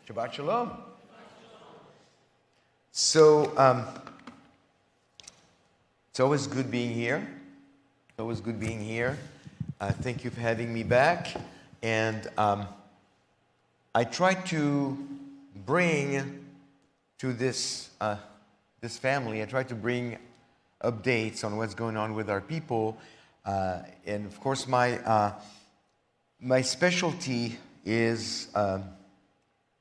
Shabbat Shalom. So, it's always good being here. It's always good being here. Thank you for having me back. And I try to bring to this family, I try to bring updates on what's going on with our people. And of course, my specialty is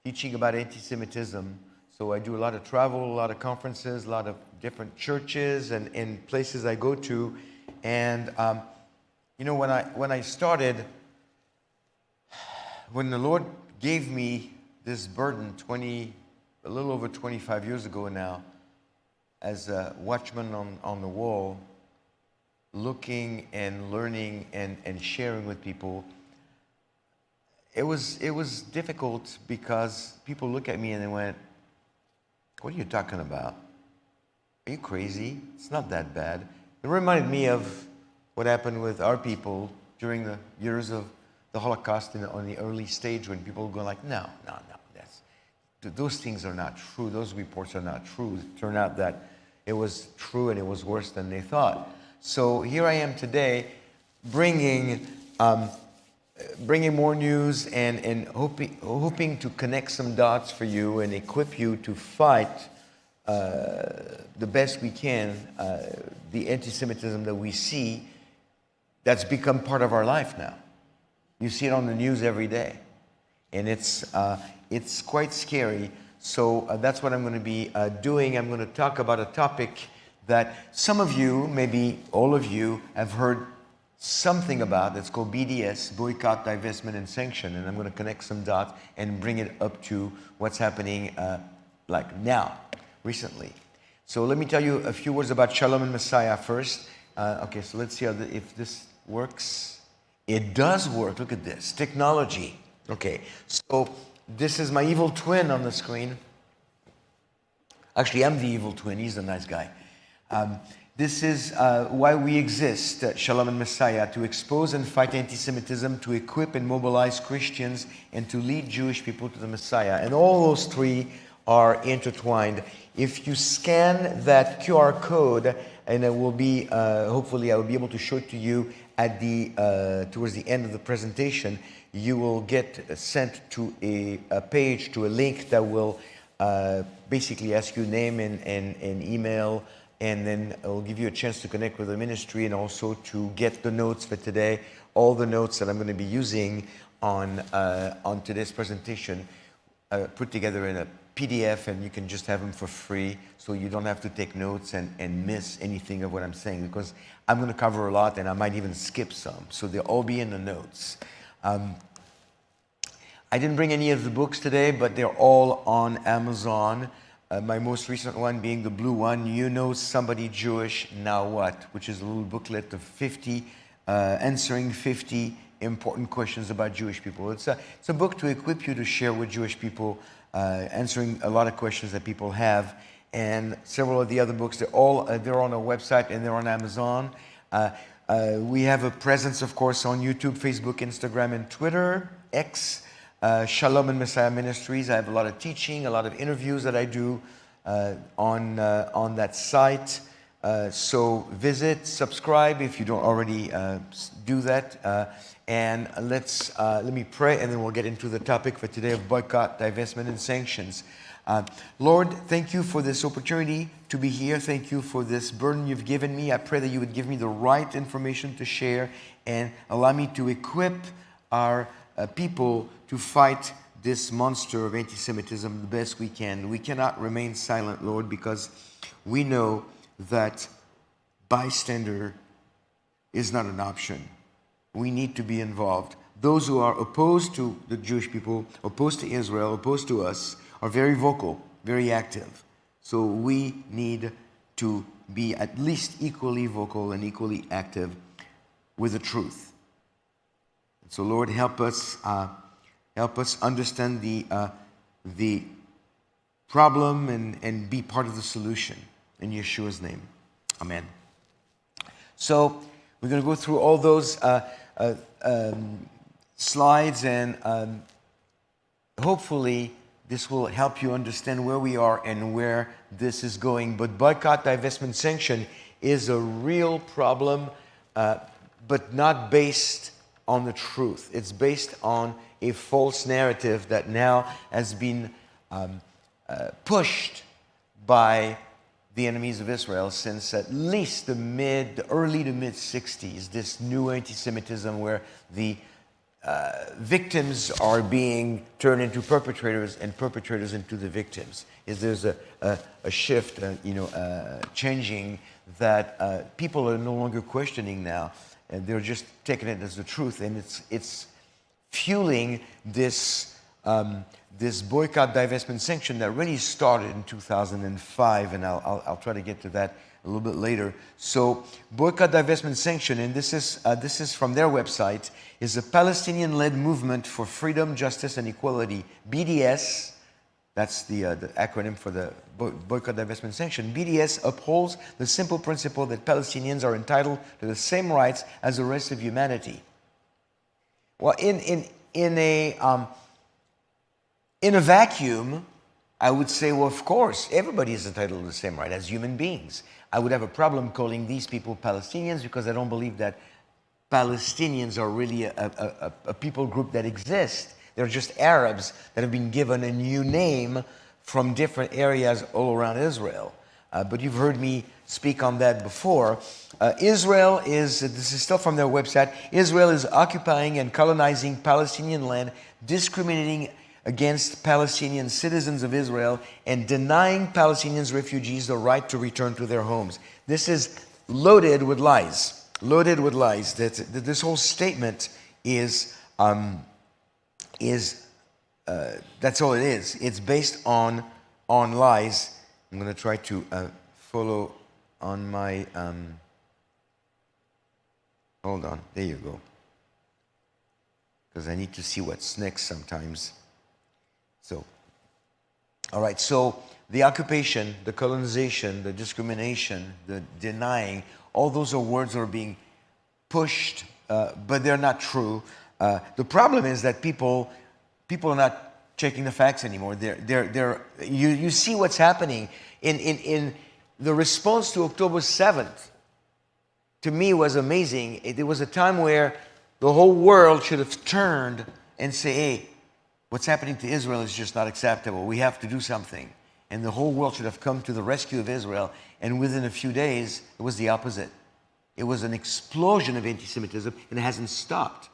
teaching about anti-Semitism. So I do a lot of travel, a lot of conferences, a lot of different churches and places I go to. And you know, when I started, when the Lord gave me this burden a little over 25 years ago now, as a watchman on the wall, looking and learning and sharing with people, it was difficult because people look at me and they went, "What are you talking about? Are you crazy? It's not that bad." It reminded me of what happened with our people during the years of the Holocaust on the early stage, when people go like, no, those things are not true. Those reports are not true. It turned out that it was true and it was worse than they thought. So here I am today, bringing more news and hoping to connect some dots for you and equip you to fight the best we can the anti-Semitism that we see that's become part of our life now. You see it on the news every day, and it's quite scary. So that's what I'm going to be doing. I'm going to talk about a topic that some of you, maybe all of you, have heard something about. That's called BDS, Boycott, Divestment, and Sanction. And I'm going to connect some dots and bring it up to what's happening like now, recently. So let me tell you a few words about Shalom and Messiah first. Okay, so let's see if this works. It does work. Look at this. Technology. Okay, so this is my evil twin on the screen. Actually, I'm the evil twin. He's a nice guy. This is why we exist, Shalom and Messiah, to expose and fight anti-Semitism, to equip and mobilize Christians, and to lead Jewish people to the Messiah. And all those three are intertwined. If you scan that QR code, and it will be, hopefully I will be able to show it to you at towards the end of the presentation, you will get sent to a page, to a link that will basically ask you name and email, and then it will give you a chance to connect with the ministry and also to get the notes for today, all the notes that I'm going to be using on today's presentation, put together in a PDF, and you can just have them for free, so you don't have to take notes and miss anything of what I'm saying, because I'm going to cover a lot and I might even skip some, so they'll all be in the notes. I didn't bring any of the books today, but they're all on Amazon. My most recent one being the blue one, You Know Somebody Jewish, Now What? Which is a little booklet of answering 50 important questions about Jewish people. It's a book to equip you to share with Jewish people, answering a lot of questions that people have. And several of the other books, they're on our website and they're on Amazon. We have a presence, of course, on YouTube, Facebook, Instagram, and Twitter, X. Shalom and Messiah Ministries. I have a lot of teaching, a lot of interviews that I do on that site. So visit, subscribe if you don't already do that. And let me pray, and then we'll get into the topic for today of boycott, divestment, and sanctions. Lord, thank you for this opportunity to be here. Thank you for this burden you've given me. I pray that you would give me the right information to share and allow me to equip our people to fight this monster of anti-Semitism the best we can. We cannot remain silent, Lord, because we know that bystander is not an option. We need to be involved. Those who are opposed to the Jewish people, opposed to Israel, opposed to us, are very vocal, very active. So we need to be at least equally vocal and equally active with the truth. So Lord, help us understand the problem and be part of the solution. In Yeshua's name, amen. So we're going to go through all those slides, and hopefully this will help you understand where we are and where this is going. But boycott, divestment, sanction is a real problem, but not based on the truth. It's based on a false narrative that now has been pushed by the enemies of Israel since at least the early to mid 60s, this new anti-Semitism where the victims are being turned into perpetrators and perpetrators into the victims. There's a shift, changing that people are no longer questioning now, and they're just taking it as the truth, and it's fueling this this boycott, divestment, sanction that really started in 2005, and I'll try to get to that a little bit later. So boycott, divestment, sanction, and this is from their website, is a Palestinian-led movement for freedom, justice, and equality. BDS, that's the acronym for the boycott, divestment, sanction. BDS upholds the simple principle that Palestinians are entitled to the same rights as the rest of humanity. Well, in a vacuum, I would say, well, of course, everybody is entitled to the same right as human beings. I would have a problem calling these people Palestinians because I don't believe that Palestinians are really a people group that exists. They're just Arabs that have been given a new name from different areas all around Israel. But you've heard me speak on that before. Israel is, this is still from their website, Israel is occupying and colonizing Palestinian land, discriminating against Palestinian citizens of Israel, and denying Palestinians refugees the right to return to their homes. This is loaded with lies. Loaded with lies. This whole statement is that's all it is. It's based on lies. I'm going to try to follow on my. Hold on. There you go. Because I need to see what's next sometimes. So, all right, so the occupation, the colonization, the discrimination, the denying, all those are words that are being pushed, but they're not true. The problem is that people are not checking the facts anymore. You see what's happening in the response to October 7th. To me, was amazing. There was a time where the whole world should have turned and say, hey, what's happening to Israel is just not acceptable. We have to do something. And the whole world should have come to the rescue of Israel. And within a few days, it was the opposite. It was an explosion of anti-Semitism, and it hasn't stopped.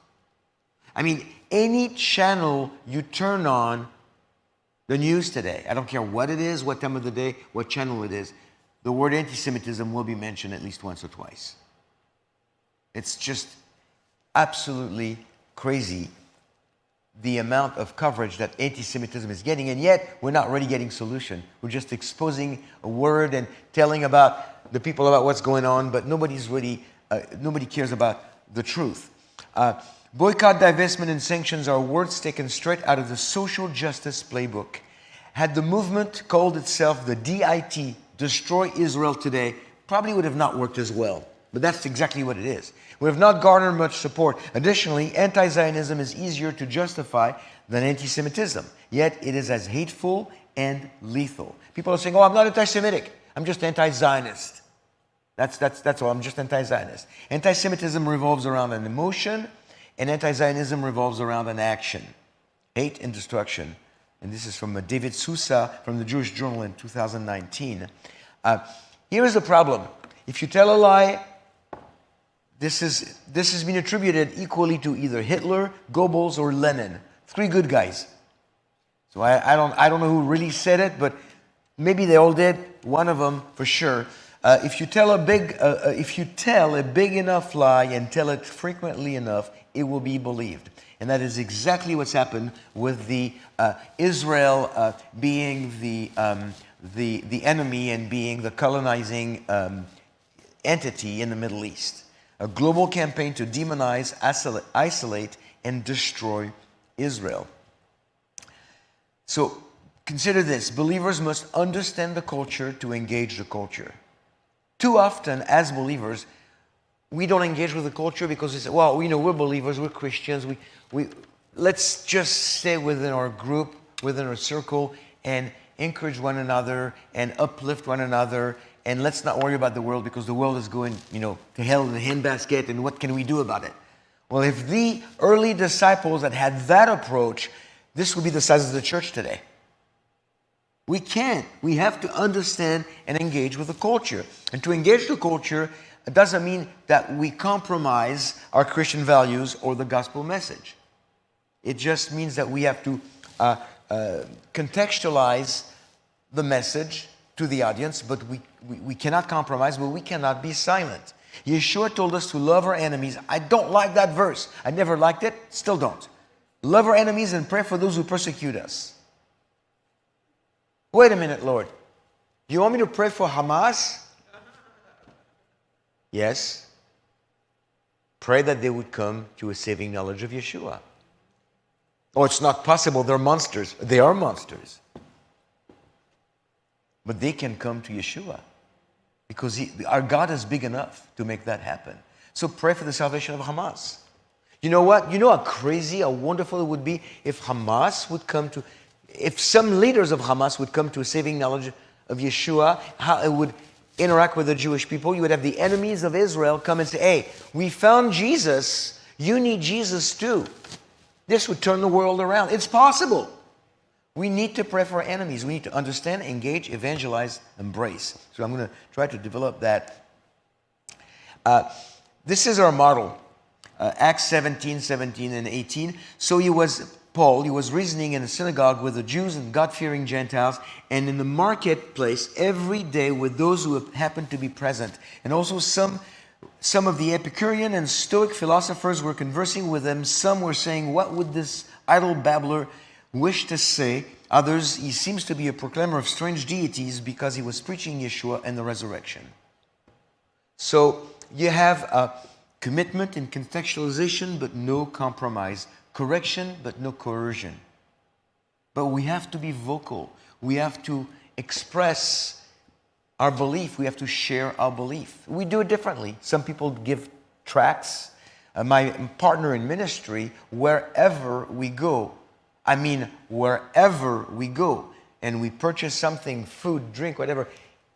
I mean, any channel you turn on, the news today, I don't care what it is, what time of the day, what channel it is, the word anti-Semitism will be mentioned at least once or twice. It's just absolutely crazy, the amount of coverage that anti-Semitism is getting, and yet we're not really getting solution. We're just exposing a word and telling about the people about what's going on, but nobody's really, nobody cares about the truth. Boycott, divestment, and sanctions are words taken straight out of the social justice playbook. Had the movement called itself the DIT, Destroy Israel Today, probably would have not worked as well. But that's exactly what it is. We have not garnered much support. Additionally, anti-Zionism is easier to justify than anti-Semitism. Yet it is as hateful and lethal. People are saying, oh, I'm not anti-Semitic. I'm just anti-Zionist. That's all. I'm just anti-Zionist. Anti-Semitism revolves around an emotion, and anti-Zionism revolves around an action. Hate and destruction. And this is from David Sousa from the Jewish Journal in 2019. Here is the problem. If you tell a lie, this has been attributed equally to either Hitler, Goebbels, or Lenin. Three good guys. So I don't know who really said it, but maybe they all did. One of them for sure. If you tell a big enough lie and tell it frequently enough, it will be believed. And that is exactly what's happened with the Israel being the enemy and being the colonizing entity in the Middle East. A global campaign to demonize, isolate, and destroy Israel. So consider this. Believers must understand the culture to engage the culture. Too often, as believers, we don't engage with the culture because we say, well, we're believers, we're Christians, let's just stay within our group, within our circle and encourage one another and uplift one another. And let's not worry about the world, because the world is going, to hell in a handbasket, and what can we do about it? Well, if the early disciples that had that approach, this would be the size of the church today. We can't. We have to understand and engage with the culture. And to engage the culture, it doesn't mean that we compromise our Christian values or the gospel message. It just means that we have to contextualize the message to the audience, but we cannot compromise, but we cannot be silent. Yeshua told us to love our enemies. I don't like that verse. I never liked it, still don't. Love our enemies and pray for those who persecute us. Wait a minute, Lord. You want me to pray for Hamas? Yes. Pray that they would come to a saving knowledge of Yeshua. Oh, it's not possible. They're monsters. They are monsters. But they can come to Yeshua, because our God is big enough to make that happen. So pray for the salvation of Hamas. You know what? You know how crazy, how wonderful it would be if Hamas would come to, if some leaders of Hamas would come to a saving knowledge of Yeshua, how it would interact with the Jewish people. You would have the enemies of Israel come and say, hey, we found Jesus. You need Jesus too. This would turn the world around. It's possible. We need to pray for our enemies. We need to understand, engage, evangelize, embrace. So I'm going to try to develop that. This is our model. Acts 17, 17 and 18. So Paul was reasoning in a synagogue with the Jews and God-fearing Gentiles, and in the marketplace every day with those who happened to be present. And also some of the Epicurean and Stoic philosophers were conversing with him. Some were saying, what would this idle babbler wish to say? Others, he seems to be a proclaimer of strange deities, because he was preaching Yeshua and the resurrection. So you have a commitment and contextualization, but no compromise. Correction, but no coercion. But we have to be vocal. We have to express our belief. We have to share our belief. We do it differently. Some people give tracts. My partner in ministry, wherever we go, wherever we go, and we purchase something, food, drink, whatever,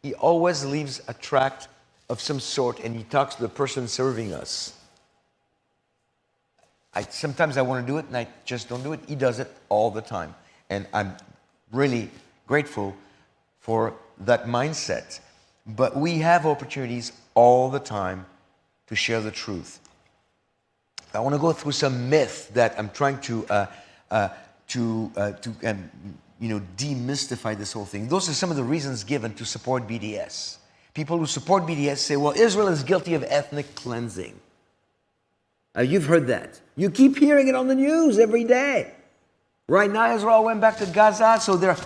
he always leaves a tract of some sort, and he talks to the person serving us. Sometimes I want to do it, and I just don't do it. He does it all the time. And I'm really grateful for that mindset. But we have opportunities all the time to share the truth. I want to go through some myth that I'm trying to demystify this whole thing. Those are some of the reasons given to support BDS. People who support BDS say, well, Israel is guilty of ethnic cleansing. You've heard that. You keep hearing it on the news every day. Right now, Israel went back to Gaza, so they're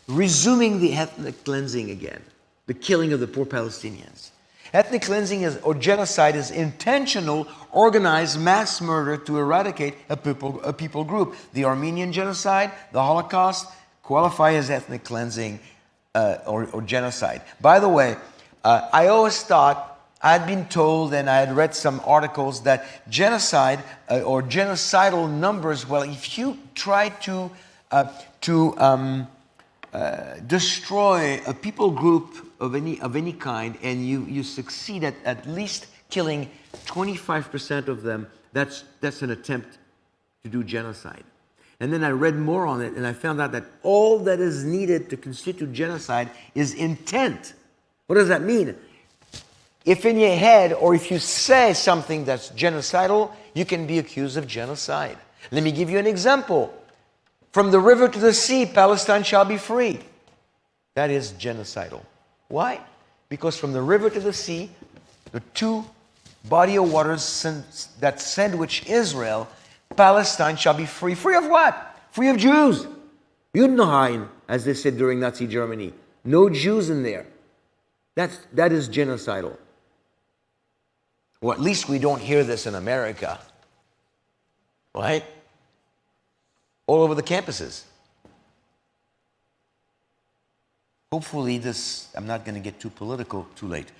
resuming the ethnic cleansing again, the killing of the poor Palestinians. Ethnic cleansing or genocide is intentional, organized mass murder to eradicate a people group. The Armenian genocide, the Holocaust, qualify as ethnic cleansing or genocide. By the way, I always thought, I'd been told, and I had read some articles, that genocide or genocidal numbers, well, if you try to destroy a people group of any kind, and you succeed at least killing 25% of them, that's an attempt to do genocide. And then I read more on it, and I found out that all that is needed to constitute genocide is intent. What does that mean? If in your head, or if you say something that's genocidal, you can be accused of genocide. Let me give you an example. From the river to the sea, Palestine shall be free. That is genocidal. Why? Because from the river to the sea, the two body of waters that sandwich Israel, Palestine shall be free. Free of what? Free of Jews. Judenheim, as they said during Nazi Germany. No Jews in there. That is genocidal. Well, at least we don't hear this in America. Right? All over the campuses. Hopefully I'm not going to get too political too late,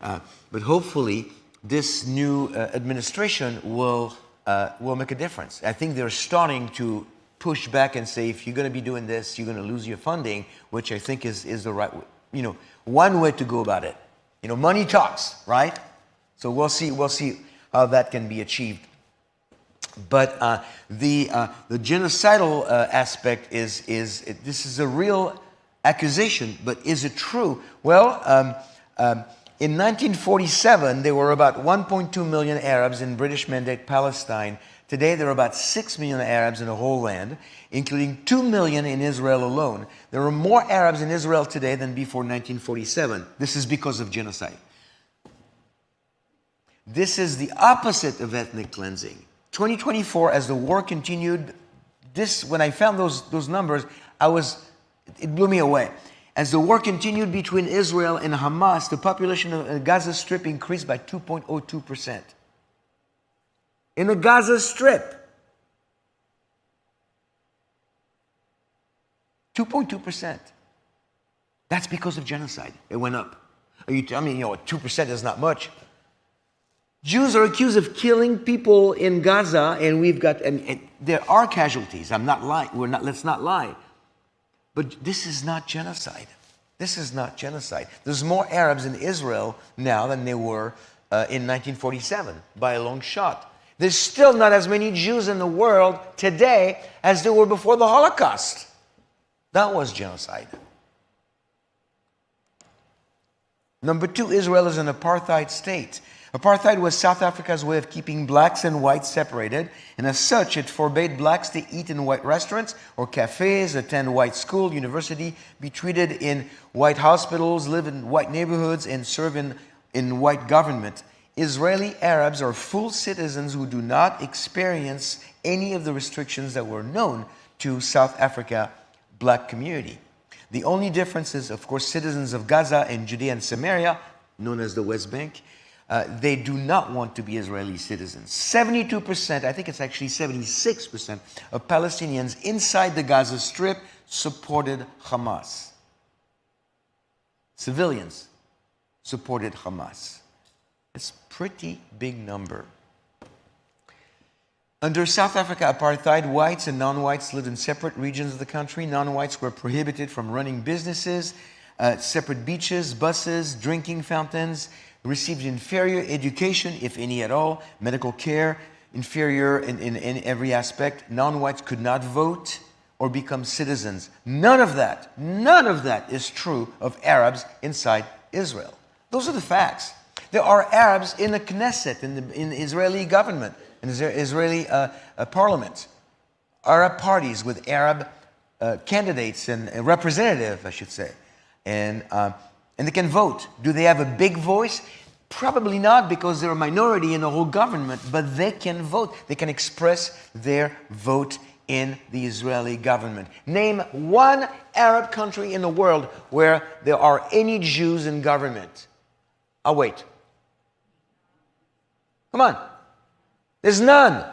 but hopefully this new administration will make a difference. I think they're starting to push back and say, if you're going to be doing this, you're going to lose your funding, which I think is the right, one way to go about it. Money talks, right? So we'll see how that can be achieved. But the genocidal aspect this is a real accusation, but is it true? Well, in 1947, there were about 1.2 million Arabs in British Mandate Palestine. Today, there are about 6 million Arabs in the whole land, including 2 million in Israel alone. There are more Arabs in Israel today than before 1947. This is because of genocide. This is the opposite of ethnic cleansing. 2024, as the war continued, when I found those numbers, it blew me away. As the war continued between Israel and Hamas, the population of the Gaza Strip increased by 2.02%. In the Gaza Strip, 2.2%. That's because of genocide. It went up. Are you telling me, 2% is not much? Jews are accused of killing people in Gaza, and there are casualties. I'm not lying. Let's not lie. But this is not genocide. This is not genocide. There's more Arabs in Israel now than there were in 1947 by a long shot. There's still not as many Jews in the world today as there were before the Holocaust. That was genocide. Number 2, Israel is an apartheid state. Apartheid was South Africa's way of keeping blacks and whites separated, and as such, it forbade blacks to eat in white restaurants or cafes, attend white school, university, be treated in white hospitals, live in white neighborhoods, and serve in white government. Israeli Arabs are full citizens who do not experience any of the restrictions that were known to South Africa black community. The only difference is, of course, citizens of Gaza and Judea and Samaria, known as the West Bank, they do not want to be Israeli citizens. 72%, I think it's actually 76% of Palestinians inside the Gaza Strip supported Hamas. Civilians supported Hamas. It's a pretty big number. Under South Africa apartheid, whites and non-whites lived in separate regions of the country. Non-whites were prohibited from running businesses, separate beaches, buses, drinking fountains, received inferior education, if any at all, medical care, inferior in every aspect. Non-whites could not vote or become citizens. None of that is true of Arabs inside Israel. Those are the facts. There are Arabs in the Knesset, in the Israeli government, in the Israeli parliament. Arab parties with Arab candidates and representatives, I should say. And they can vote. Do they have a big voice? Probably not, because they're a minority in the whole government, but they can vote. They can express their vote in the Israeli government. Name one Arab country in the world where there are any Jews in government. I'll wait. Come on. There's none.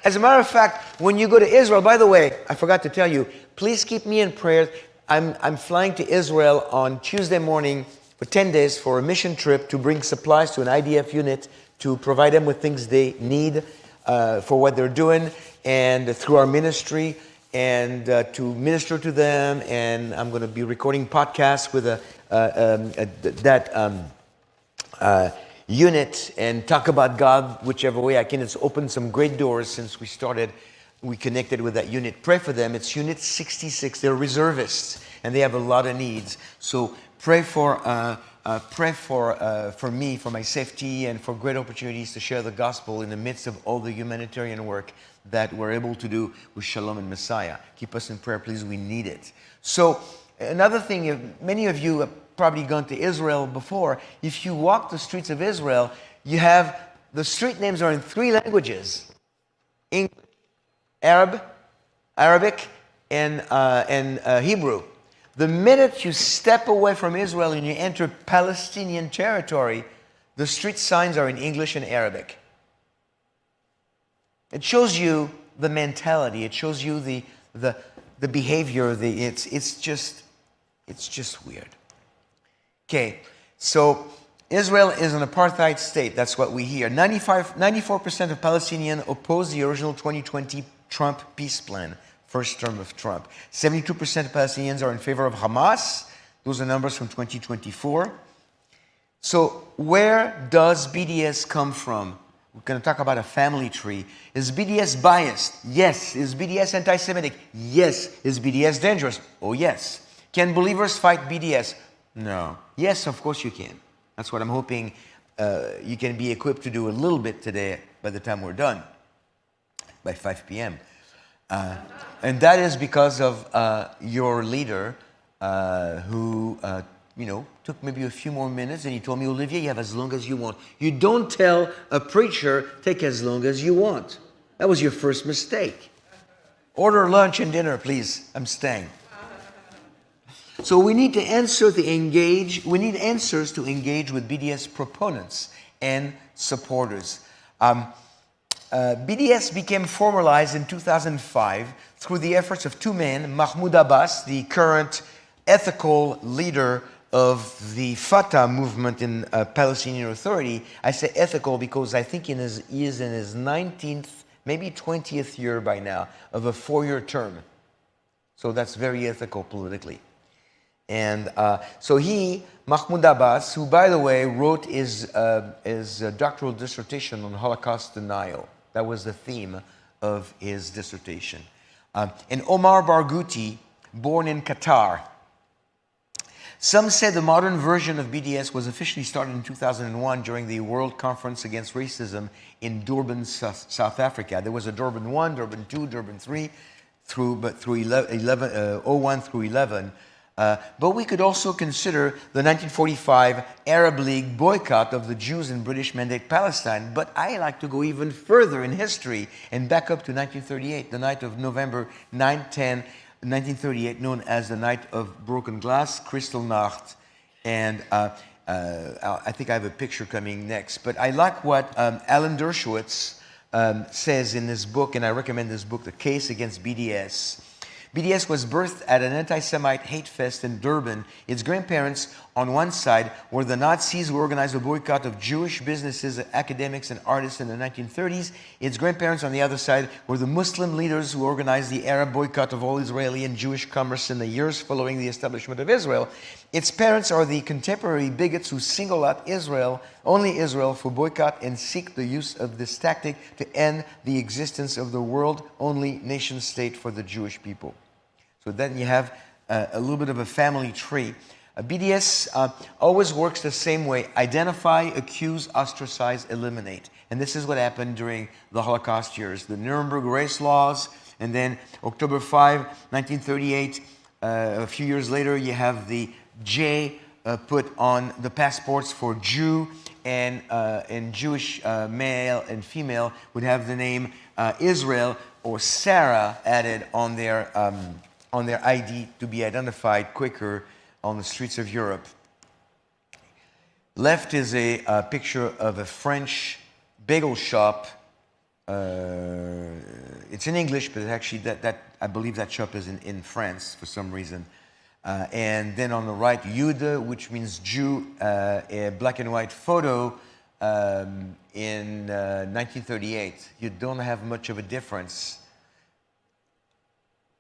As a matter of fact, when you go to Israel, by the way, I forgot to tell you, please keep me in prayer. I'm flying to Israel on Tuesday morning for 10 days for a mission trip to bring supplies to an IDF unit to provide them with things they need for what they're doing, and through our ministry, and to minister to them. And I'm going to be recording podcasts with that unit and talk about God whichever way I can. It's opened some great doors since we started. We connected with that unit. Pray for them. It's Unit 66. They're reservists, and they have a lot of needs. So pray for me, for my safety, and for great opportunities to share the gospel in the midst of all the humanitarian work that we're able to do with Shalom and Messiah. Keep us in prayer, please. We need it. So another thing, many of you have probably gone to Israel before. If you walk the streets of Israel, the street names are in 3 languages: English, Arabic, and Hebrew. The minute you step away from Israel and you enter Palestinian territory, the street signs are in English and Arabic. It shows you the mentality. It shows you the behavior. It's just weird. Okay, so Israel is an apartheid state. That's what we hear. 94% of Palestinians oppose the original 2020 Trump peace plan, first term of Trump. 72% of Palestinians are in favor of Hamas. Those are numbers from 2024. So where does BDS come from? We're going to talk about a family tree. Is BDS biased? Yes. Is BDS anti-Semitic? Yes. Is BDS dangerous? Oh, yes. Can believers fight BDS? No. Yes, of course you can. That's what I'm hoping you can be equipped to do a little bit today by the time we're done, by 5 p.m. And that is because of your leader who took maybe a few more minutes, and he told me, Olivier, you have as long as you want. You don't tell a preacher, take as long as you want. That was your first mistake. Order lunch and dinner, please. I'm staying. So we need to answers to engage with BDS proponents and supporters. BDS became formalized in 2005 through the efforts of two men, Mahmoud Abbas, the current ethical leader of the Fatah movement in Palestinian Authority. I say ethical because I think he is in his 19th, maybe 20th year by now, of a 4-year term. So that's very ethical politically. And so Mahmoud Abbas, who, by the way, wrote his doctoral dissertation on Holocaust denial. That was the theme of his dissertation. And Omar Barghouti, born in Qatar. Some say the modern version of BDS was officially started in 2001 during the World Conference Against Racism in Durban, South Africa. There was a Durban 1, Durban 2, Durban 3, through 01 through 11. But we could also consider the 1945 Arab League boycott of the Jews in British Mandate Palestine. But I like to go even further in history and back up to 1938, the night of November 9-10, 1938, known as the Night of Broken Glass, Kristallnacht. And I think I have a picture coming next. But I like what Alan Dershowitz says in his book, and I recommend this book, The Case Against BDS. BDS was birthed at an anti-Semite hate fest in Durban. Its grandparents on one side were the Nazis who organized a boycott of Jewish businesses, academics, and artists in the 1930s. Its grandparents on the other side were the Muslim leaders who organized the Arab boycott of all Israeli and Jewish commerce in the years following the establishment of Israel. Its parents are the contemporary bigots who single out Israel, only Israel, for boycott and seek the use of this tactic to end the existence of the world-only nation-state for the Jewish people. So then you have a little bit of a family tree. BDS always works the same way: identify, accuse, ostracize, eliminate. And this is what happened during the Holocaust years. The Nuremberg race laws, and then October 5, 1938, a few years later, you have the J put on the passports for Jew, and Jewish male and female would have the name Israel or Sarah added on their ID to be identified quicker on the streets of Europe. Left is a picture of a French bagel shop. It's in English, but actually that I believe that shop is in France for some reason. And then on the right, Jude, which means Jew, a black and white photo in 1938. You don't have much of a difference.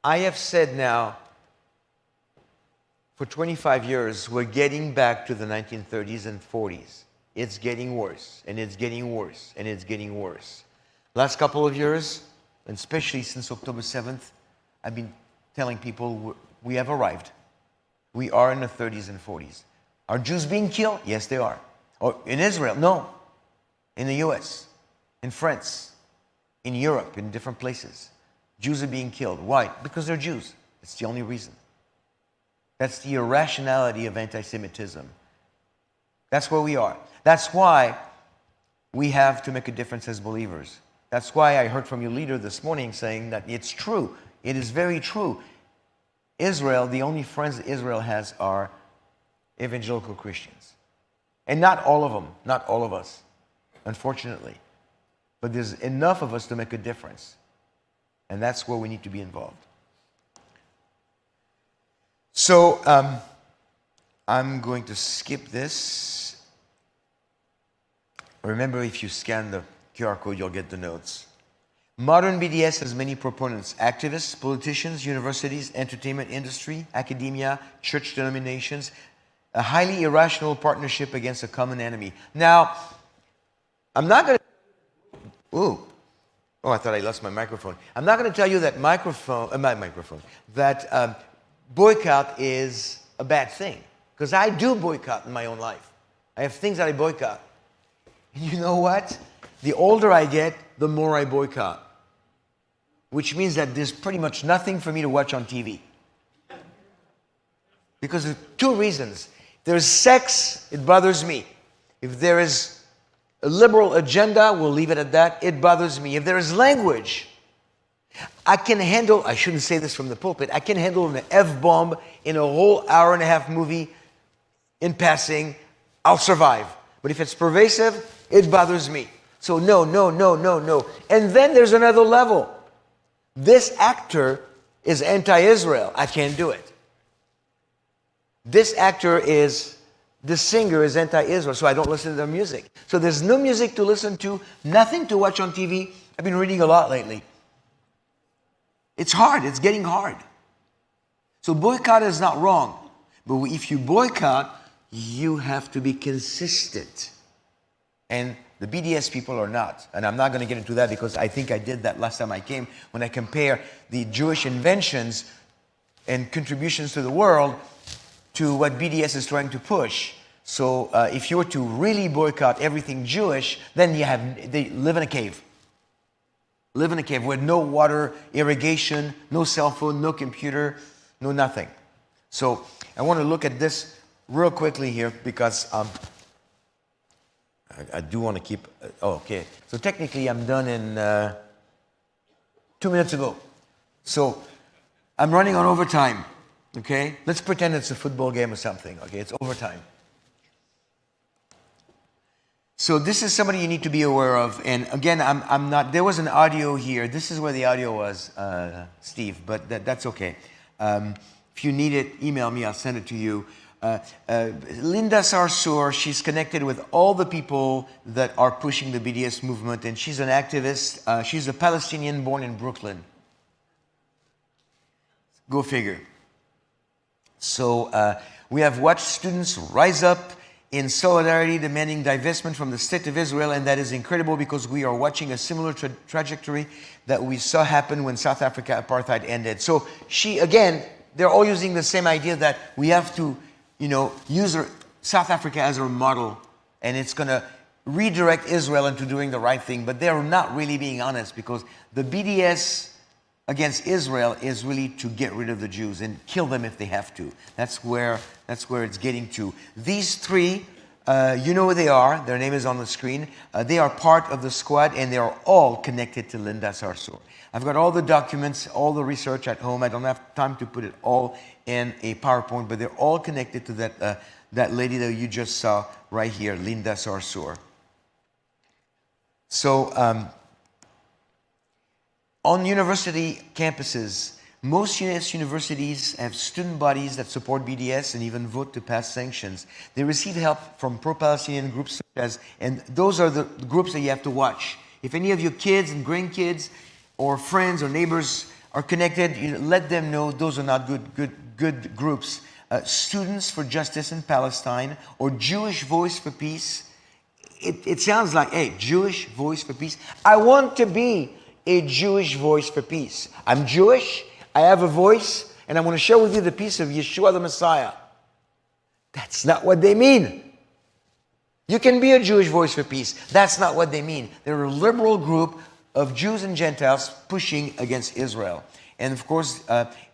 I have said now, for 25 years, we're getting back to the 1930s and 40s. It's getting worse, and it's getting worse, and it's getting worse. Last couple of years, and especially since October 7th, I've been telling people we have arrived. We are in the 30s and 40s. Are Jews being killed? Yes, they are. Or in Israel? No. In the US, in France, in Europe, in different places. Jews are being killed. Why? Because they're Jews. It's the only reason. That's the irrationality of anti-Semitism. That's where we are. That's why we have to make a difference as believers. That's why I heard from your leader this morning saying that it's true. It is very true. Israel, the only friends that Israel has are evangelical Christians. And not all of them, not all of us, unfortunately. But there's enough of us to make a difference. And that's where we need to be involved. So I'm going to skip this. Remember, if you scan the QR code, you'll get the notes. Modern BDS has many proponents: activists, politicians, universities, entertainment industry, academia, church denominations, a highly irrational partnership against a common enemy. Now, I'm not going to... Oh, I thought I lost my microphone. I'm not going to tell you that boycott is a bad thing, because I do boycott in my own life. I have things that I boycott. And you know what? The older I get, the more I boycott. Which means that there's pretty much nothing for me to watch on TV. Because of two reasons. If there's sex, it bothers me. If there is a liberal agenda, we'll leave it at that, it bothers me. If there is language, I can handle, I shouldn't say this from the pulpit, I can handle an F-bomb in a whole hour-and-a-half movie in passing, I'll survive. But if it's pervasive, it bothers me. So no. And then there's another level. This actor is anti-Israel. I can't do it. This singer is anti-Israel, so I don't listen to their music. So there's no music to listen to, nothing to watch on TV. I've been reading a lot lately. It's hard. It's getting hard. So boycott is not wrong. But if you boycott, you have to be consistent. And the BDS people are not. And I'm not going to get into that because I think I did that last time I came when I compare the Jewish inventions and contributions to the world to what BDS is trying to push. So if you were to really boycott everything Jewish, then they live in a cave. Live in a cave with no water, irrigation, no cell phone, no computer, no nothing. So I want to look at this real quickly here because I do want to keep... okay. So technically I'm done in 2 minutes ago. So I'm running on overtime. Okay? Let's pretend it's a football game or something. Okay? It's overtime. So this is somebody you need to be aware of. And again, I'm not... There was an audio here. This is where the audio was, Steve. But that's okay. If you need it, email me. I'll send it to you. Linda Sarsour, she's connected with all the people that are pushing the BDS movement, and she's an activist. She's a Palestinian born in Brooklyn. Go figure. So we have watched students rise up in solidarity demanding divestment from the state of Israel, and that is incredible because we are watching a similar trajectory that we saw happen when South Africa apartheid ended. So again, they're all using the same idea that we have to use South Africa as our model, and it's going to redirect Israel into doing the right thing. But they're not really being honest, because the BDS against Israel is really to get rid of the Jews and kill them if they have to. That's where it's getting to. These three, you know who they are. Their name is on the screen. They are part of the squad, and they are all connected to Linda Sarsour. I've got all the documents, all the research at home. I don't have time to put it all in a PowerPoint, but they're all connected to that lady that you just saw right here, Linda Sarsour. So on university campuses, most US universities have student bodies that support BDS and even vote to pass sanctions. They receive help from pro-Palestinian groups such as, and those are the groups that you have to watch. If any of your kids and grandkids or friends or neighbors are connected, let them know those are not good groups. Students for Justice in Palestine, or Jewish Voice for Peace. It sounds like, hey, Jewish Voice for Peace. I want to be a Jewish voice for peace. I'm Jewish, I have a voice, and I'm going to share with you the peace of Yeshua the Messiah. That's not what they mean. You can be a Jewish voice for peace. That's not what they mean. They're a liberal group of Jews and Gentiles pushing against Israel. And of course,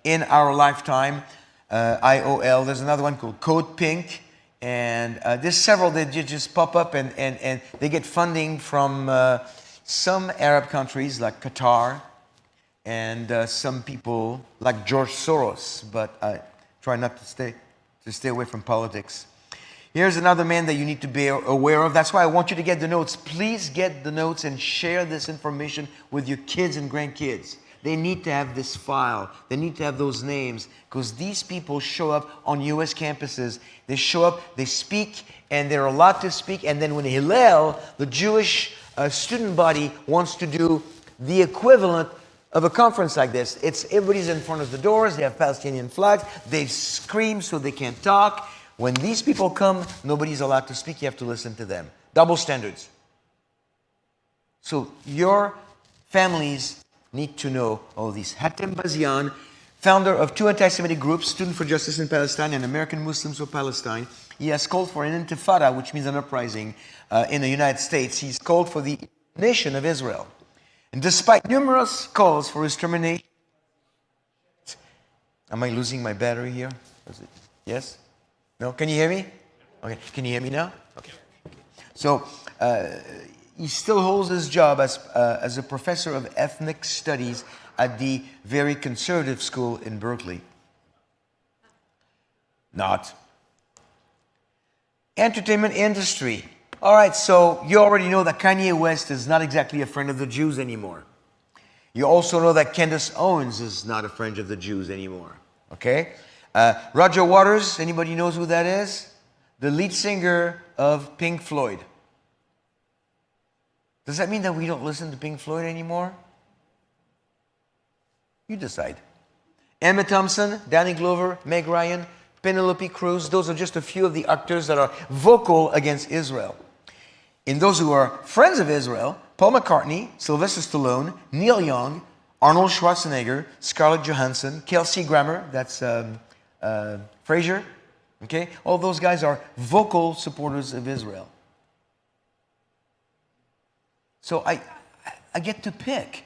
in our lifetime, IOL, there's another one called Code Pink, and there's several that just pop up, and they get funding from some Arab countries like Qatar, and some people like George Soros, but I try not to stay away from politics. Here's another man that you need to be aware of. That's why I want you to get the notes. Please get the notes and share this information with your kids and grandkids. They need to have this file. They need to have those names, because these people show up on U.S. campuses. They show up, they speak, and they're allowed to speak. And then when Hillel, the Jewish student body, wants to do the equivalent of a conference like this. It's everybody's in front of the doors. They have Palestinian flags. They scream so they can't talk. When these people come, nobody's allowed to speak. You have to listen to them. Double standards. So your families need to know all these. Hatem Bazian, founder of 2 anti-Semitic groups, Student for Justice in Palestine and American Muslims for Palestine. He has called for an intifada, which means an uprising in the United States. He's called for the nation of Israel. And despite numerous calls for his termination... Am I losing my battery here? Yes? No? Can you hear me? Okay. Can you hear me now? Okay. So, he still holds his job as a professor of ethnic studies at the very conservative school in Berkeley. Not. Entertainment industry. All right, so you already know that Kanye West is not exactly a friend of the Jews anymore. You also know that Candace Owens is not a friend of the Jews anymore. Okay? Roger Waters, anybody knows who that is? The lead singer of Pink Floyd. Does that mean that we don't listen to Pink Floyd anymore? You decide. Emma Thompson, Danny Glover, Meg Ryan, Penelope Cruz, those are just a few of the actors that are vocal against Israel. In those who are friends of Israel, Paul McCartney, Sylvester Stallone, Neil Young, Arnold Schwarzenegger, Scarlett Johansson, Kelsey Grammer, that's Frasier, okay? All those guys are vocal supporters of Israel. So I get to pick,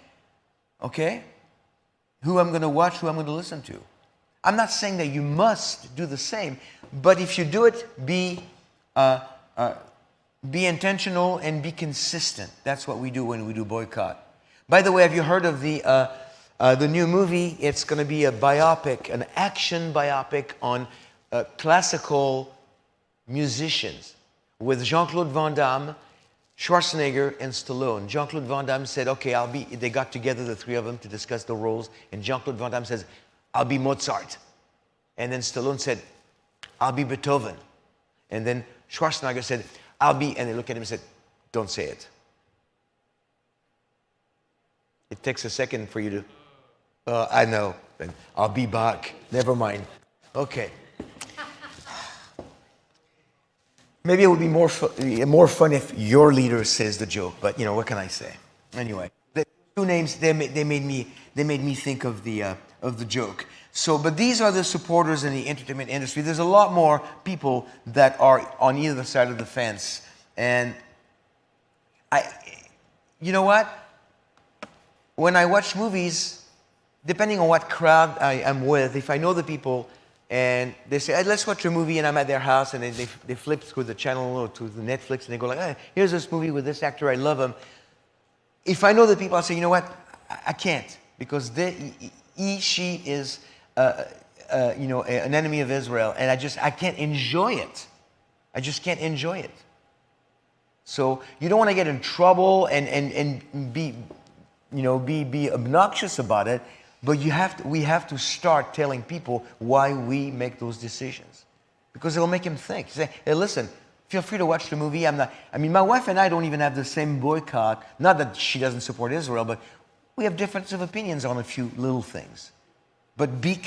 okay, who I'm going to watch, who I'm going to listen to. I'm not saying that you must do the same, but if you do it, be intentional and be consistent. That's what we do when we do boycott. By the way, have you heard of the new movie? It's going to be a biopic, an action biopic on classical musicians with Jean-Claude Van Damme, Schwarzenegger, and Stallone. Jean-Claude Van Damme said, okay, they got together, the three of them, to discuss the roles. And Jean-Claude Van Damme says, I'll be Mozart. And then Stallone said, I'll be Beethoven. And then Schwarzenegger said, and they looked at him and said, don't say it. It takes a second for you to, I know, then I'll be Bach. Never mind. Okay. Maybe it would be more fun if your leader says the joke, but you know, what can I say? Anyway, the two names, they made me think of the joke. So, but these are the supporters in the entertainment industry. There's a lot more people that are on either side of the fence. And you know what? When I watch movies, depending on what crowd I am with, if I know the people and they say, hey, let's watch a movie, and I'm at their house, and they flip through the channel or to the Netflix, and they go like, hey, here's this movie with this actor, I love him. If I know the people, I'll say, you know what? I can't, because she is an enemy of Israel, and I can't enjoy it. I just can't enjoy it. So you don't want to get in trouble and be obnoxious about it, but we have to start telling people why we make those decisions, because it'll make them think. Say, hey, listen, feel free to watch the movie. My wife and I don't even have the same boycott. Not that she doesn't support Israel, but we have differences of opinions on a few little things. But be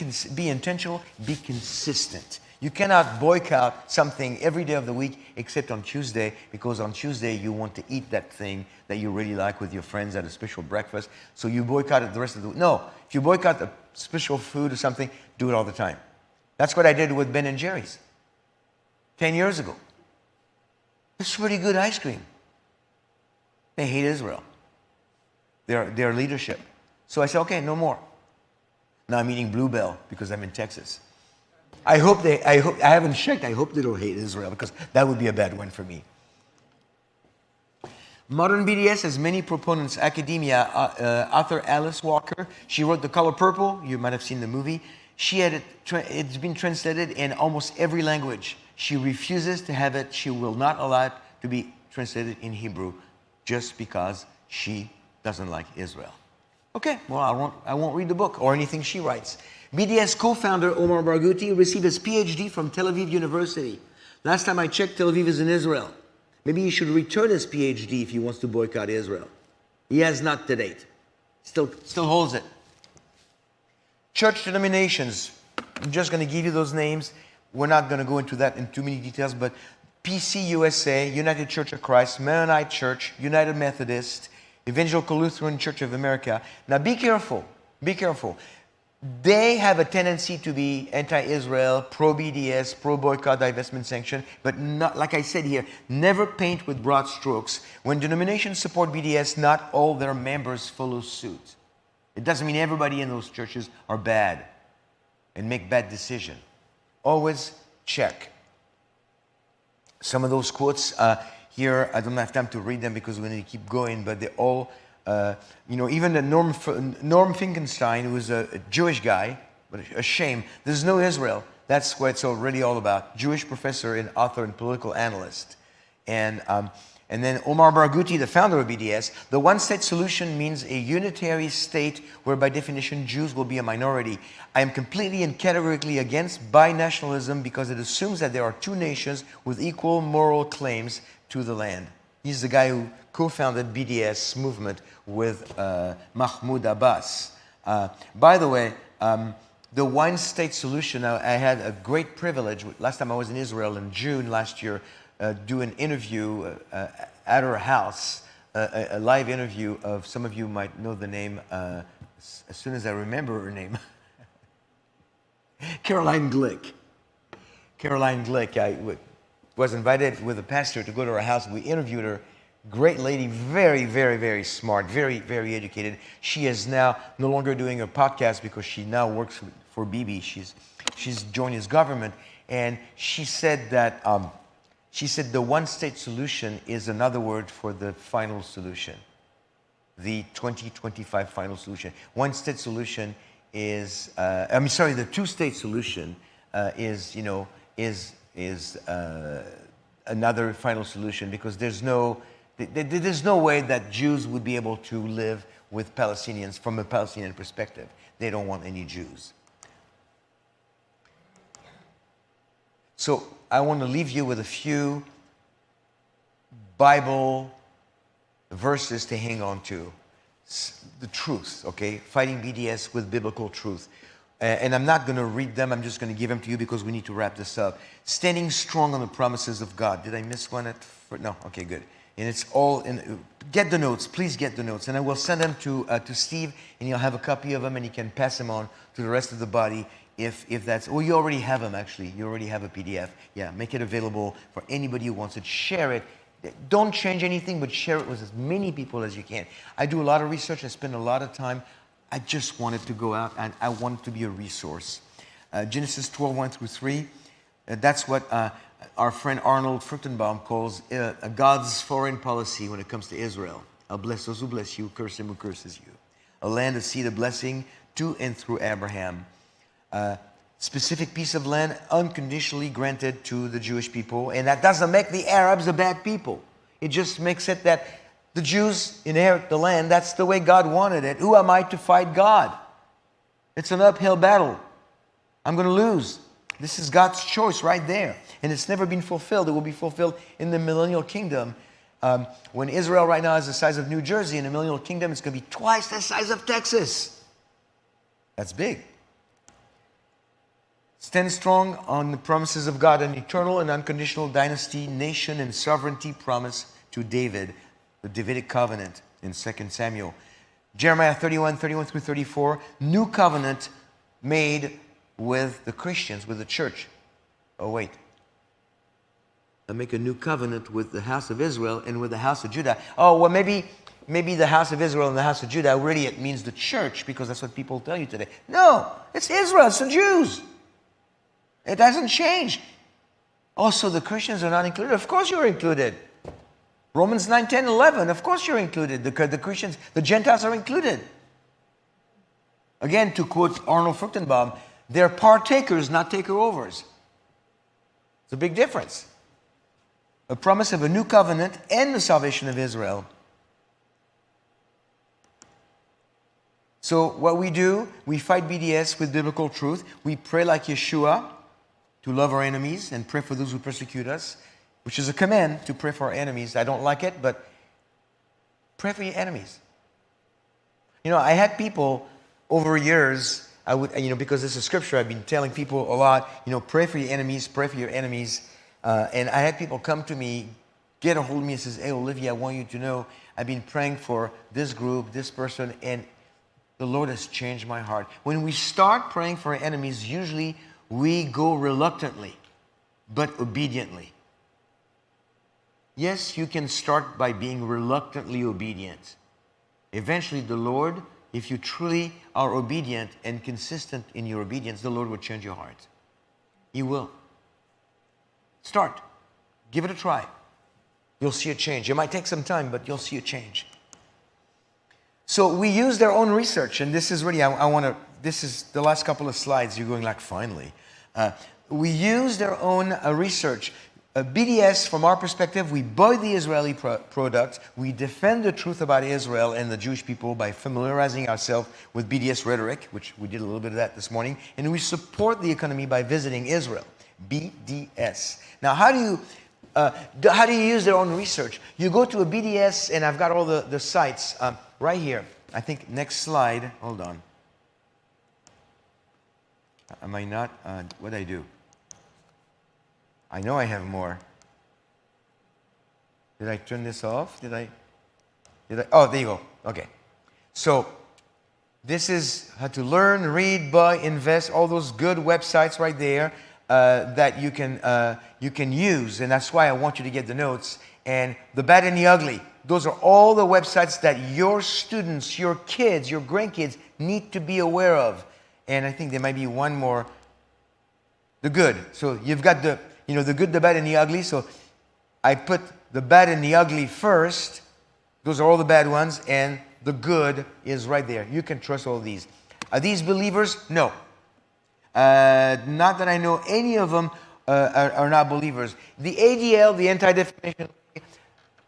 intentional, be consistent. You cannot boycott something every day of the week except on Tuesday, because on Tuesday you want to eat that thing that you really like with your friends at a special breakfast. So you boycott it the rest of the week. No, if you boycott a special food or something, do it all the time. That's what I did with Ben & Jerry's 10 years ago. It's pretty good ice cream. They hate Israel, their leadership. So I said, okay, no more. Now I'm eating Bluebell because I'm in Texas. I haven't checked. I hope they don't hate Israel, because that would be a bad one for me. Modern BDS has many proponents. Academia, author Alice Walker, she wrote The Color Purple. You might have seen the movie. It's been translated in almost every language. She refuses to have it. She will not allow it to be translated in Hebrew just because she doesn't like Israel. Okay, well, I won't read the book or anything she writes. BDS co-founder Omar Barghouti received his PhD from Tel Aviv University. Last time I checked, Tel Aviv is in Israel. Maybe he should return his PhD if he wants to boycott Israel. He has not to date. Still holds it. Church denominations. I'm just going to give you those names. We're not going to go into that in too many details, but PCUSA, United Church of Christ, Mennonite Church, United Methodist, Evangelical Lutheran Church of America. Now be careful. Be careful. They have a tendency to be anti-Israel, pro-BDS, pro-boycott, divestment, sanction, but not, like I said here, never paint with broad strokes. When denominations support BDS, not all their members follow suit. It doesn't mean everybody in those churches are bad and make bad decisions. Always check. Some of those quotes here, I don't have time to read them because we need to keep going, but they're all, even the Norm Finkelstein, who was a Jewish guy, but a shame. There's no Israel. That's what it's really all about. Jewish professor and author and political analyst. And then Omar Barghouti, the founder of BDS, the one-state solution means a unitary state where by definition Jews will be a minority. I am completely and categorically against binationalism because it assumes that there are two nations with equal moral claims to the land. He's the guy who co-founded BDS movement with Mahmoud Abbas. By the way, the one-state solution, I had a great privilege. Last time I was in Israel in June last year, do an interview at her house, a live interview of, some of you might know the name, as soon as I remember her name, Caroline Glick. Caroline Glick, I was invited with a pastor to go to her house. We interviewed her. Great lady, very, very, very smart, very, very educated. She is now no longer doing a podcast because she now works for Bibi. She's joined his government, and she said that the one-state solution is another word for the final solution, the 2025 final solution. One-state solution is, the two-state solution is another final solution, because there's no way that Jews would be able to live with Palestinians from a Palestinian perspective. They don't want any Jews. So I want to leave you with a few Bible verses to hang on to. The truth, okay? Fighting BDS with biblical truth. And I'm not going to read them. I'm just going to give them to you because we need to wrap this up. Standing strong on the promises of God. Did I miss one? No? Okay, good. And it's all in. Get the notes. Please get the notes. And I will send them to Steve, and he'll have a copy of them, and he can pass them on to the rest of the body. If that's, you already have them actually. You already have a PDF. Yeah, make it available for anybody who wants it. Share it. Don't change anything, but share it with as many people as you can. I do a lot of research. I spend a lot of time. I just want it to go out, and I want it to be a resource. Genesis 12, 1 through 3. That's what our friend Arnold Fruchtenbaum calls God's foreign policy when it comes to Israel. I'll bless those who bless you, curse him who curses you. A land of seed of blessing to and through Abraham. Specific piece of land unconditionally granted to the Jewish people. And that doesn't make the Arabs a bad people. It just makes it that the Jews inherit the land. That's the way God wanted it. Who am I to fight God? It's an uphill battle. I'm going to lose. This is God's choice right there. And it's never been fulfilled. It will be fulfilled in the millennial kingdom. When Israel right now is the size of New Jersey, in the millennial kingdom, it's going to be twice the size of Texas. That's big. Stand strong on the promises of God, an eternal and unconditional dynasty, nation, and sovereignty promise to David, the Davidic covenant in 2 Samuel. Jeremiah 31, 31 through 34, new covenant made with the Christians, with the church. Oh, wait. I make a new covenant with the house of Israel and with the house of Judah. Oh, well, maybe the house of Israel and the house of Judah, really it means the church, because that's what people tell you today. No, it's Israel, it's the Jews. It hasn't changed. Also, the Christians are not included. Of course you're included. Romans 9, 10, 11, of course you're included. The Christians, the Gentiles are included. Again, to quote Arnold Fruchtenbaum, they're partakers, not takeovers. It's a big difference. A promise of a new covenant and the salvation of Israel. So what we do, we fight BDS with biblical truth. We pray like Yeshua, to love our enemies and pray for those who persecute us, which is a command to pray for our enemies. I don't like it, but pray for your enemies. You know, I had people over years, because this is scripture, I've been telling people a lot, pray for your enemies, pray for your enemies. And I had people come to me, get a hold of me and says, hey, Olivier, I want you to know I've been praying for this group, this person, and the Lord has changed my heart. When we start praying for our enemies, usually we go reluctantly, but obediently. Yes, you can start by being reluctantly obedient. Eventually, the Lord, if you truly are obedient and consistent in your obedience, the Lord will change your heart. He will. Start. Give it a try. You'll see a change. It might take some time, but you'll see a change. So we use their own research, and this is really, this is the last couple of slides. You're going like, finally. We use their own research. BDS, from our perspective, we buy the Israeli product. We defend the truth about Israel and the Jewish people by familiarizing ourselves with BDS rhetoric, which we did a little bit of that this morning. And we support the economy by visiting Israel. BDS. Now, how do you use their own research? You go to a BDS, and I've got all the sites right here. I think next slide. Hold on. Am I not? What did I do? I know I have more. Did I turn this off? Did I? Oh, there you go. Okay. So this is how to learn, read, buy, invest, all those good websites right there that you can use. And that's why I want you to get the notes. And the bad and the ugly. Those are all the websites that your students, your kids, your grandkids need to be aware of. And I think there might be one more. The good. So you've got the good, the bad, and the ugly. So I put the bad and the ugly first. Those are all the bad ones. And the good is right there. You can trust all these. Are these believers? No. Not that I know any of them are not believers. The ADL, the Anti-Defamation,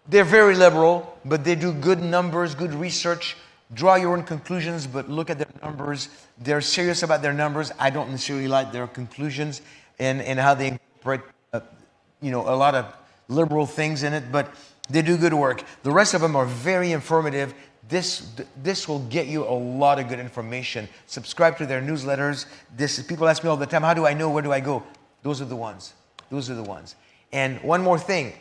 they're very liberal, but they do good numbers, good research. Draw your own conclusions, but look at their numbers. They're serious about their numbers. I don't necessarily like their conclusions and how they incorporate, a lot of liberal things in it, but they do good work. The rest of them are very informative. This will get you a lot of good information. Subscribe to their newsletters. People ask me all the time, how do I know? Where do I go? Those are the ones. Those are the ones. And one more thing.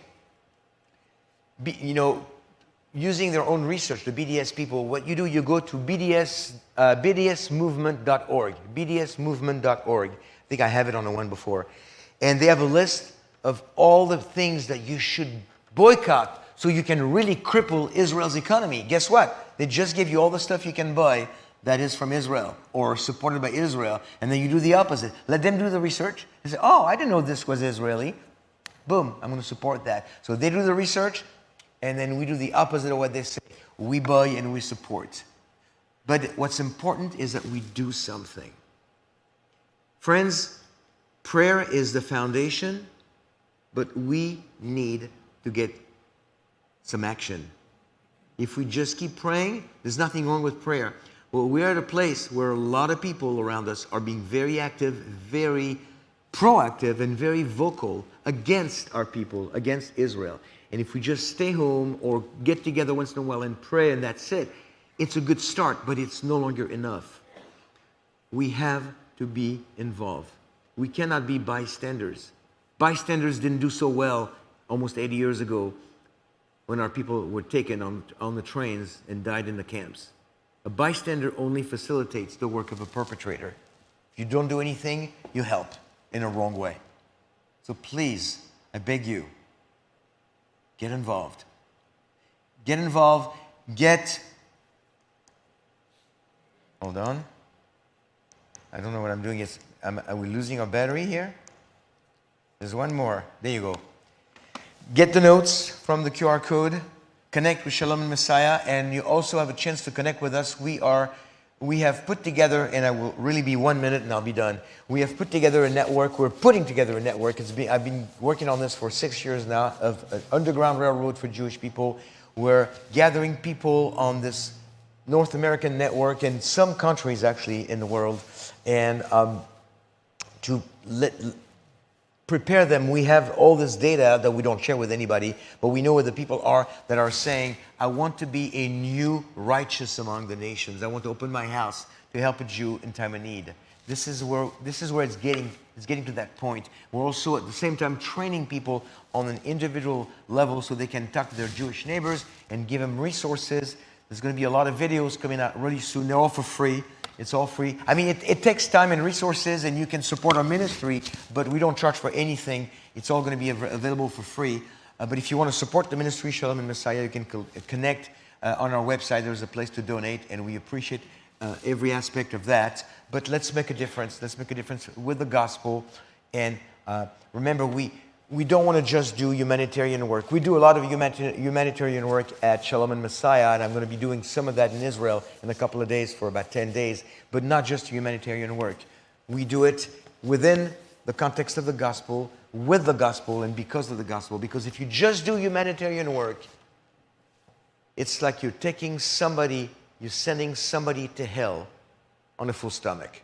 Using their own research, the BDS people, what you do, you go to BDSmovement.org. BDSmovement.org. I think I have it on the one before. And they have a list of all the things that you should boycott so you can really cripple Israel's economy. Guess what? They just give you all the stuff you can buy that is from Israel or supported by Israel. And then you do the opposite. Let them do the research and say, oh, I didn't know this was Israeli. Boom, I'm going to support that. So they do the research. And then we do the opposite of what they say. We buy and we support. But what's important is that we do something. Friends, prayer is the foundation, but we need to get some action. If we just keep praying, there's nothing wrong with prayer. Well, we're at a place where a lot of people around us are being very active, very proactive, and very vocal against our people, against Israel. And if we just stay home or get together once in a while and pray and that's it, it's a good start, but it's no longer enough. We have to be involved. We cannot be bystanders. Bystanders didn't do so well almost 80 years ago when our people were taken on the trains and died in the camps. A bystander only facilitates the work of a perpetrator. If you don't do anything, you help in a wrong way. So please, I beg you, get involved. Get involved. Hold on. I don't know what I'm doing. Are we losing our battery here? There's one more. There you go. Get the notes from the QR code. Connect with Shalom and Messiah. And you also have a chance to connect with us. We have put together, and I will really be 1 minute and I'll be done. We have put together a network. We're putting together a network. I've been working on this for 6 years now, of an underground railroad for Jewish people. We're gathering people on this North American network in some countries actually in the world, and to prepare them. We have all this data that we don't share with anybody, but we know where the people are that are saying, I want to be a new righteous among the nations. I want to open my house to help a Jew in time of need. This is where it's getting to that point. We're also at the same time training people on an individual level so they can talk to their Jewish neighbors and give them resources. There's going to be a lot of videos coming out really soon. They're all for free. It's all free. I mean, it takes time and resources, and you can support our ministry, but we don't charge for anything. It's all going to be available for free. But if you want to support the ministry, Shalom and Messiah, you can connect on our website. There's a place to donate, and we appreciate every aspect of that. But let's make a difference. Let's make a difference with the gospel. And remember, we don't want to just do humanitarian work. We do a lot of humanitarian work at Shalom and Messiah, and I'm going to be doing some of that in Israel in a couple of days for about 10 days, but not just humanitarian work. We do it within the context of the gospel, with the gospel, and because of the gospel. Because if you just do humanitarian work, it's like you're sending somebody to hell on a full stomach.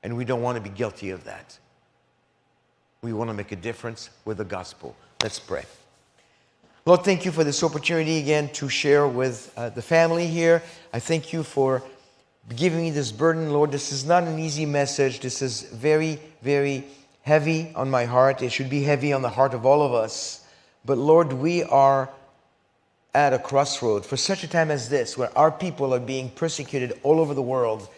And we don't want to be guilty of that. We want to make a difference with the gospel. Let's pray. Lord, thank you for this opportunity again to share with the family here. I thank you for giving me this burden, Lord. This is not an easy message. This is very, very heavy on my heart. It should be heavy on the heart of all of us. But Lord, we are at a crossroad for such a time as this, where our people are being persecuted all over the world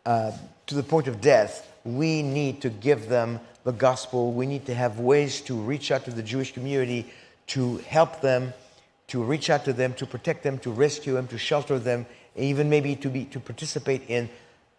to the point of death. We need to give them the gospel. We need to have ways to reach out to the Jewish community, to help them, to reach out to them, to protect them, to rescue them, to shelter them, even maybe to participate in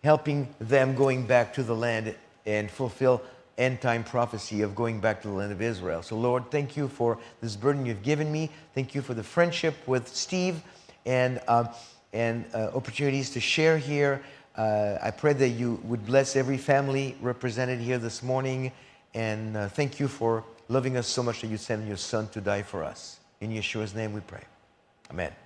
helping them going back to the land and fulfill end-time prophecy of going back to the land of Israel. So Lord, thank you for this burden you've given me. Thank you for the friendship with Steve and opportunities to share here. I pray that you would bless every family represented here this morning. And thank you for loving us so much that you sent your son to die for us. In Yeshua's name we pray. Amen.